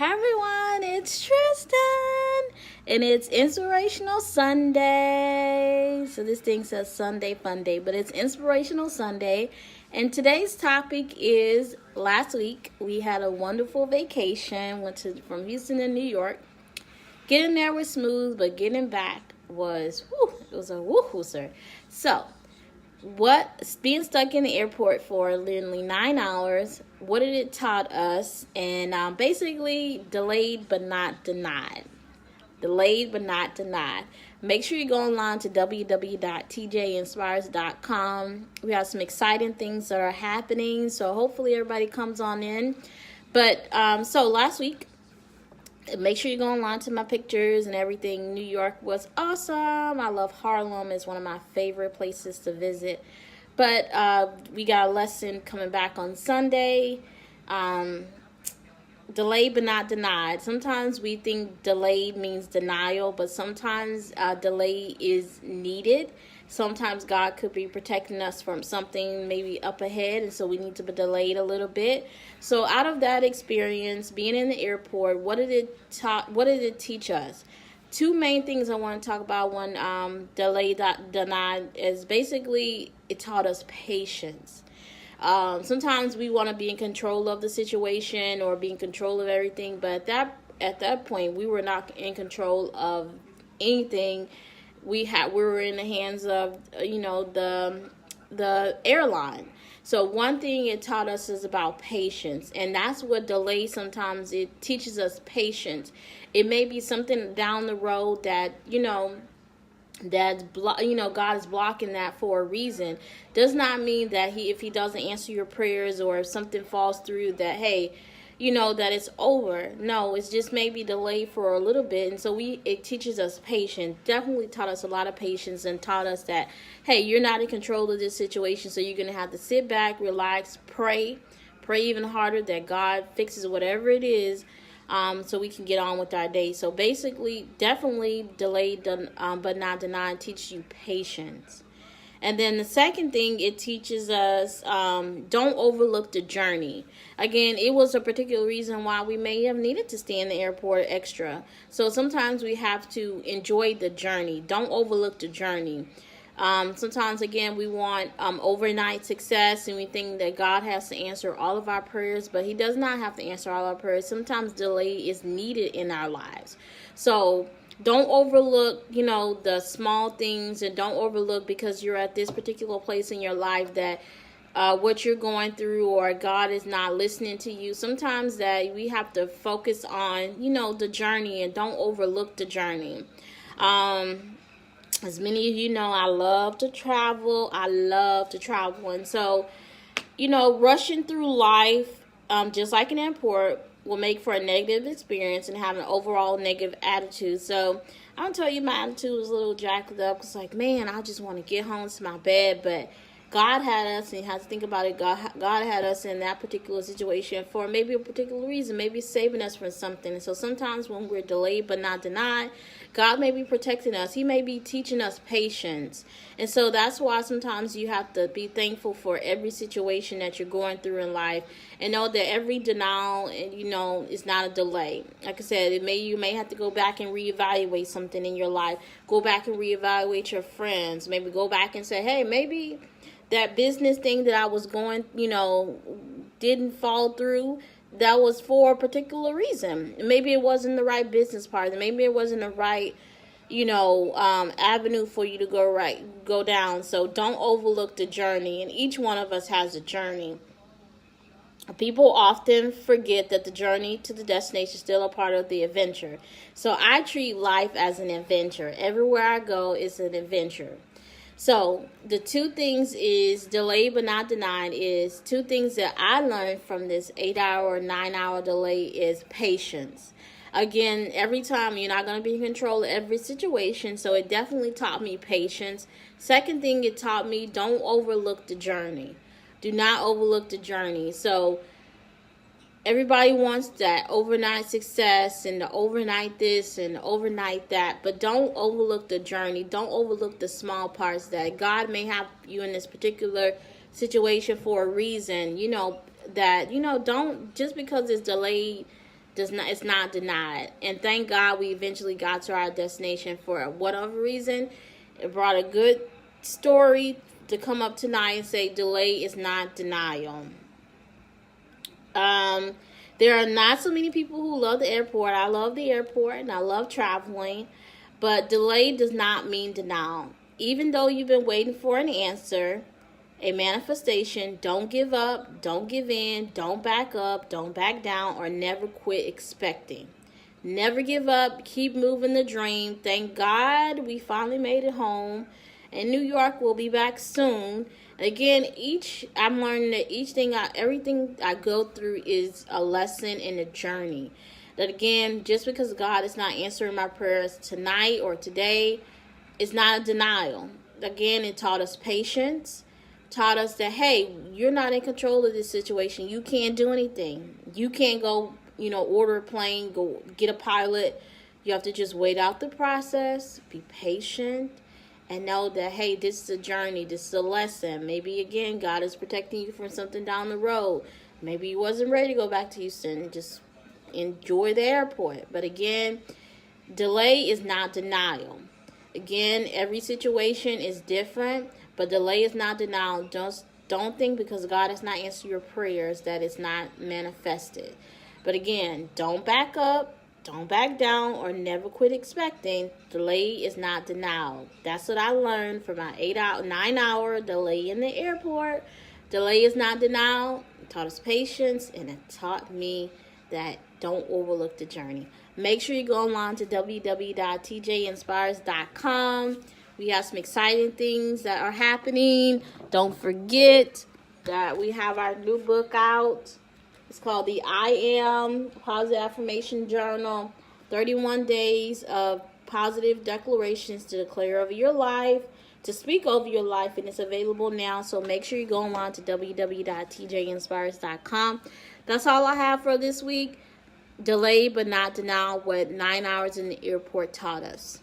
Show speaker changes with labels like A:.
A: Hi everyone, it's Tristan, and it's Inspirational Sunday. So this thing says Sunday Fun Day, but it's Inspirational Sunday. And today's topic is, last week we had a wonderful vacation, from Houston to New York. Getting there was smooth, but getting back was, it was a woohoo, sir. So, being stuck in the airport for literally 9 hours, what did it taught us? And basically, delayed but not denied. Delayed but not denied. Make sure you go online to www.tjinspires.com. We have some exciting things that are happening, so hopefully everybody comes on in. But so last week, make sure you go online to my pictures and everything. New York was awesome. I love Harlem. It's one of my favorite places to visit. But we got a lesson coming back on Sunday. Delayed but not denied. Sometimes we think delayed means denial, but sometimes delay is needed. Sometimes God could be protecting us from something maybe up ahead, and so we need to be delayed a little bit. So out of that experience, being in the airport, what did it teach us? Two main things I want to talk about. One, delayed, denied, is basically it taught us patience. Sometimes we want to be in control of the situation or be in control of everything, but at that point we were not in control of anything. We were in the hands of the airline. So one thing it taught us is about patience, and that's what delay sometimes it teaches us patience. It may be something down the road that God is blocking that for a reason. Does not mean that if he doesn't answer your prayers or if something falls through that that it's over. No, it's just maybe delayed for a little bit. And so it teaches us patience. Definitely taught us a lot of patience and taught us that, hey, you're not in control of this situation. So you're going to have to sit back, relax, pray even harder that God fixes whatever it is, so we can get on with our day. So basically, definitely delayed but not denied teaches you patience. And then the second thing it teaches us, don't overlook the journey. Again, it was a particular reason why we may have needed to stay in the airport extra. So sometimes we have to enjoy the journey. Don't overlook the journey. Sometimes, again, we want overnight success, and we think that God has to answer all of our prayers, but he does not have to answer all our prayers. Sometimes delay is needed in our lives. So don't overlook, the small things, and don't overlook because you're at this particular place in your life that what you're going through or God is not listening to you. Sometimes that we have to focus on, the journey, and don't overlook the journey. As many of you know, I love to travel. And so, rushing through life, just like an airport, will make for a negative experience and have an overall negative attitude. So I'll tell you, my attitude was a little jacked up. It's like, man, I just want to get home to my bed. But God had us, and you have to think about it. God had us in that particular situation for maybe a particular reason, maybe saving us from something. And so sometimes when we're delayed but not denied, God may be protecting us. He may be teaching us patience. And so that's why sometimes you have to be thankful for every situation that you're going through in life, and know that every denial, is not a delay. Like I said, you may have to go back and reevaluate something in your life. Go back and reevaluate your friends. Maybe go back and say, hey, maybe that business thing that I was going, didn't fall through. That was for a particular reason. Maybe it wasn't the right business partner. Maybe it wasn't the right, avenue for you to go down. So don't overlook the journey. And each one of us has a journey. People often forget that the journey to the destination is still a part of the adventure. So I treat life as an adventure. Everywhere I go is an adventure. So the two things is delayed but not denied is two things that I learned from this 8-hour or 9-hour delay is patience. Again, every time you're not going to be in control of every situation. So it definitely taught me patience. Second thing it taught me, don't overlook the journey. Do not overlook the journey. So everybody wants that overnight success and the overnight this and the overnight that, but don't overlook the journey. Don't overlook the small parts that God may have you in this particular situation for a reason. Don't, just because it's delayed it's not denied. And thank God we eventually got to our destination for whatever reason. It brought a good story to come up tonight and say delay is not denial. There are not so many people who love the airport. I love the airport and I love traveling, but delay does not mean denial. Even though you've been waiting for an answer, a manifestation, don't give up, don't give in, don't back up, don't back down, or never quit expecting. Never give up, keep moving the dream. Thank God we finally made it home. And New York will be back soon. Again, I'm learning that everything I go through is a lesson in a journey. That again, just because God is not answering my prayers tonight or today, it's not a denial. Again, it taught us patience, taught us that, hey, you're not in control of this situation. You can't do anything. You can't go, order a plane, go get a pilot. You have to just wait out the process, be patient, and know that, hey, this is a journey, this is a lesson. Maybe, again, God is protecting you from something down the road. Maybe you wasn't ready to go back to Houston. Just enjoy the airport. But again, delay is not denial. Again, every situation is different, but delay is not denial. Don't think because God has not answered your prayers that it's not manifested. But again, don't back up. Don't back down or never quit expecting. Delay is not denial. That's what I learned from my 9-hour delay in the airport. Delay is not denial. It taught us patience, and it taught me that don't overlook the journey. Make sure you go online to www.tjinspires.com. We have some exciting things that are happening. Don't forget that we have our new book out. It's called the I Am Positive Affirmation Journal, 31 days of positive declarations to declare over your life, to speak over your life, and it's available now. So make sure you go online to www.tjinspires.com. That's all I have for this week. Delay but not denial, what 9 hours in the airport taught us.